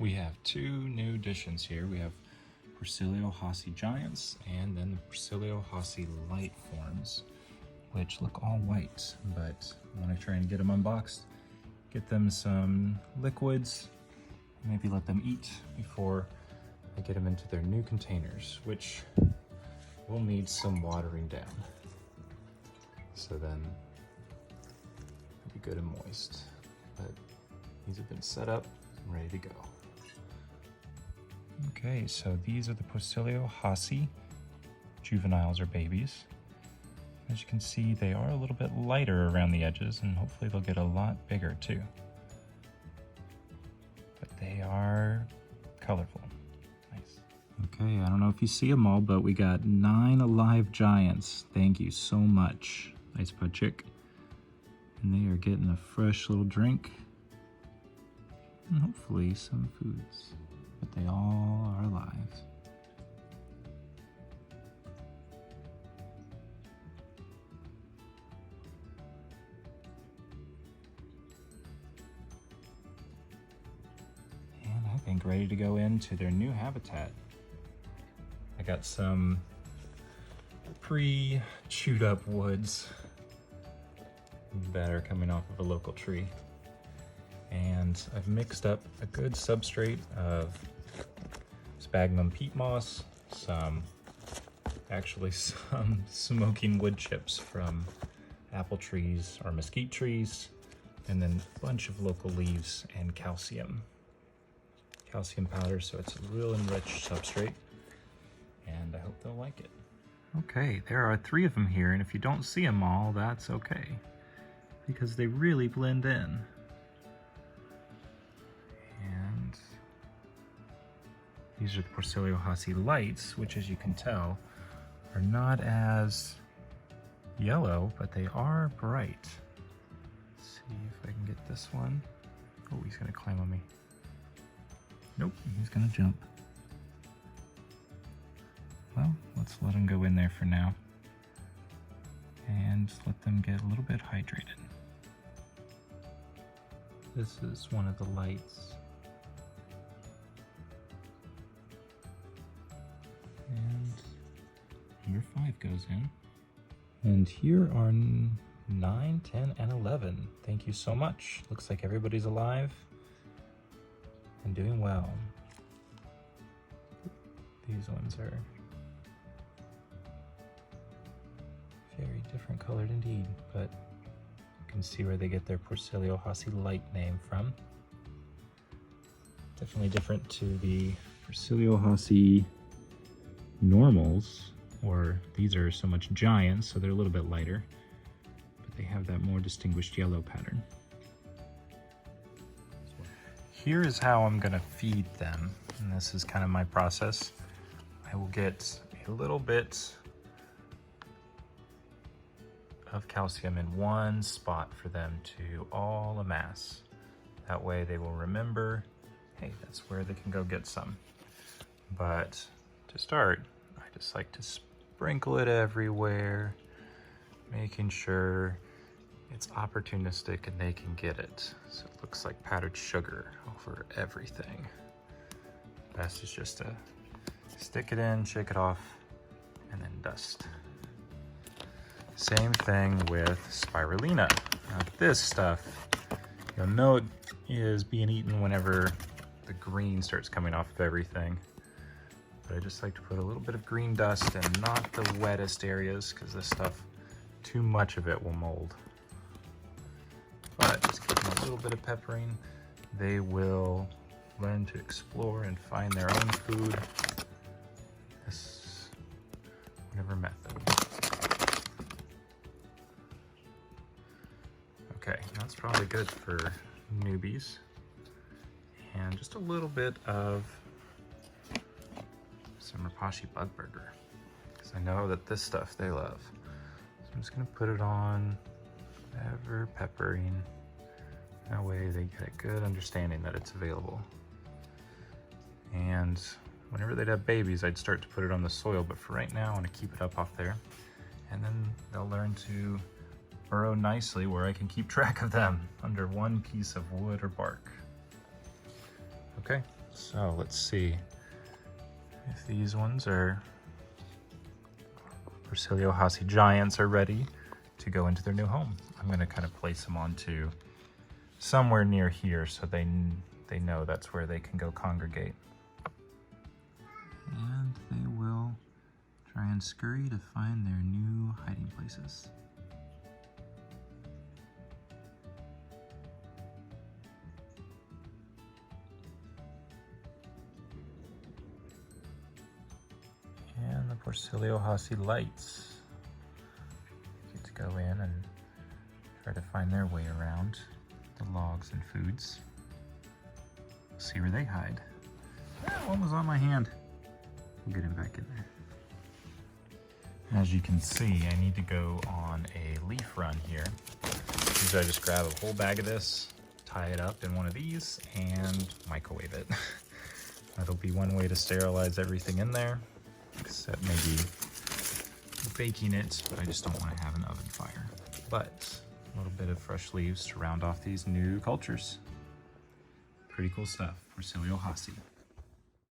We have two new additions here. We have Porcellio Hassi Giants and then the Porcellio Hassi Light forms, which look all white, but I want to try and get them unboxed, get them some liquids, maybe let them eat before I get them into their new containers, which will need some watering down. So then it'll be good and moist. But these have been set up and ready to go. Okay, so these are the Porcellio Hassi juveniles or babies. As you can see, they are a little bit lighter around the edges, and hopefully they'll get a lot bigger too. But they are colorful. Nice. Okay, I don't know if you see them all, but we got 9 alive giants. Thank you so much, Isopod Chick. And they are getting a fresh little drink and hopefully some foods. But they all are alive. And I think ready to go into their new habitat. I got some pre-chewed up woods that are coming off of a local tree. And I've mixed up a good substrate of sphagnum peat moss, some smoking wood chips from apple trees or mesquite trees, and then a bunch of local leaves and calcium powder, so it's a real enriched substrate, and I hope they'll like it. Okay, there are 3 of them here, and if you don't see them all, that's okay, because they really blend in. And these are the Porcellio Hassi Lights, which, as you can tell, are not as yellow, but they are bright. Let's see if I can get this one. Oh, he's gonna climb on me. Nope, he's gonna jump. Well, let's let him go in there for now and let them get a little bit hydrated. This is one of the lights. And number 5 goes in. And here are 9, 10, and 11. Thank you so much. Looks like everybody's alive and doing well. These ones are very different colored indeed, but you can see where they get their Porcellio Hassi Light name from. Definitely different to the Porcellio Hassi normals, or these are so much giants, so they're a little bit lighter, but they have that more distinguished yellow pattern. Here is how I'm gonna feed them, and this is kind of my process. I will get a little bit of calcium in one spot for them to all amass. That way they will remember, hey, that's where they can go get some. But to start, I just like to sprinkle it everywhere, making sure it's opportunistic and they can get it. So it looks like powdered sugar over everything. Best is just to stick it in, shake it off, and then dust. Same thing with spirulina. Now this stuff, you'll know it is being eaten whenever the green starts coming off of everything. But I just like to put a little bit of green dust in not the wettest areas, because this stuff, too much of it will mold. But just give them a little bit of peppering. They will learn to explore and find their own food. This whatever method. Okay, that's probably good for newbies. And just a little bit of some Rapashi bug burger, because I know that this stuff they love. So I'm just gonna put it on, ever peppering. That way they get a good understanding that it's available. And whenever they'd have babies, I'd start to put it on the soil, but for right now, I want to keep it up off there. And then they'll learn to burrow nicely where I can keep track of them under one piece of wood or bark. Okay, So let's see if these ones are Porcellio Hassi Giants are ready to go into their new home. I'm going to kind of place them onto somewhere near here so they know that's where they can go congregate. And they will try and scurry to find their new hiding places. And the Porcellio Hassi lights get to go in and try to find their way around the logs and foods. See where they hide. Ah, one was on my hand. We'll get him back in there. As you can see, I need to go on a leaf run here. Usually I just grab a whole bag of this, tie it up in one of these, and microwave it. That'll be one way to sterilize everything in there, except maybe baking it, but I just don't want to have an oven fire. But a little bit of fresh leaves to round off these new cultures. Pretty cool stuff. Porcellio Hassi.